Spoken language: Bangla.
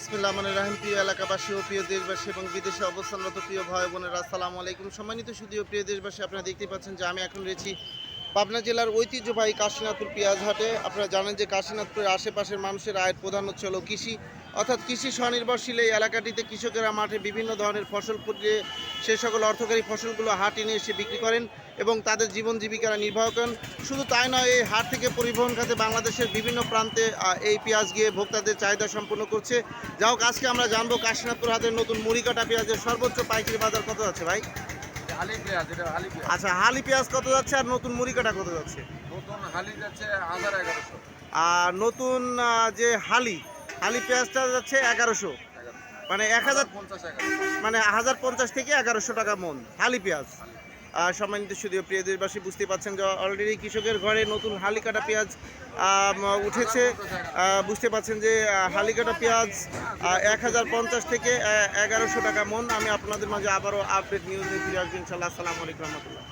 বিসমিল্লাহির রহমানির রহিম। প্রিয় এলাকাবাসী ও প্রিয় দেশবাসী এবং বিদেশে অবস্থানরত প্রিয় ভাই বোনেরা, আসসালামু আলাইকুম। সম্মানিত সুধীয় প্রিয় দেশবাসী, আপনারা দেখতে পাচ্ছেন যে আমি এখন রয়েছি পাবনা জেলার ঐতিহ্যবাহী কাশীনাথপুর পেঁয়াজ হাটে। আপনারা জানেন যে কাশীনাথপুরের আশেপাশের মানুষের আয়ের প্রধান হচ্ছে হলো কৃষি, অর্থাৎ কৃষি স্বনির্ভরশীল এই এলাকাটিতে কৃষকেরা মাঠে বিভিন্ন ধরনের ফসল ফুটিয়ে সে সকল অর্থকারী ফসলগুলো হাটে নিয়ে এসে বিক্রি করেন এবং তাদের জীবন জীবিকারা নির্বাহ করেন। শুধু তাই নয়, এই হাট থেকে পরিবহন খাতে বাংলাদেশের বিভিন্ন প্রান্তে এই পেঁয়াজ গিয়ে ভোক্তাদের চাহিদা সম্পূর্ণ করছে। যাই হোক, আজকে আমরা জানবো কাশীনাথপুর হাটের নতুন মুড়িকাটা পেঁয়াজের সর্বোচ্চ পাইকারি বাজার কত যাচ্ছে ভাই? আচ্ছা, হালি পেঁয়াজ কত যাচ্ছে আর নতুন মুড়িকাটা কত যাচ্ছে? নতুন হালি যাচ্ছে 1100। আর নতুন যে হালি পেঁয়াজটা যাচ্ছে 1100, মানে 1050, মানে 1050 থেকে 1100 টাকা মন হালি পেঁয়াজ। সম্মানিত সুধীয় প্রিয় দেশবাসী, বুঝতে পারছেন যে অলরেডি কৃষকের ঘরে নতুন হালি কাটা পেঁয়াজ উঠেছে। বুঝতে পারছেন যে হালি কাটা পেঁয়াজ 1050 থেকে 1100 টাকা মন। আমি আপনাদের মাঝে আবারও আপডেট নিউজ নিয়ে ফিরে আসবো ইনশাল্লাহ। আসসালামু আলাইকুম রহমতুল্লাহ।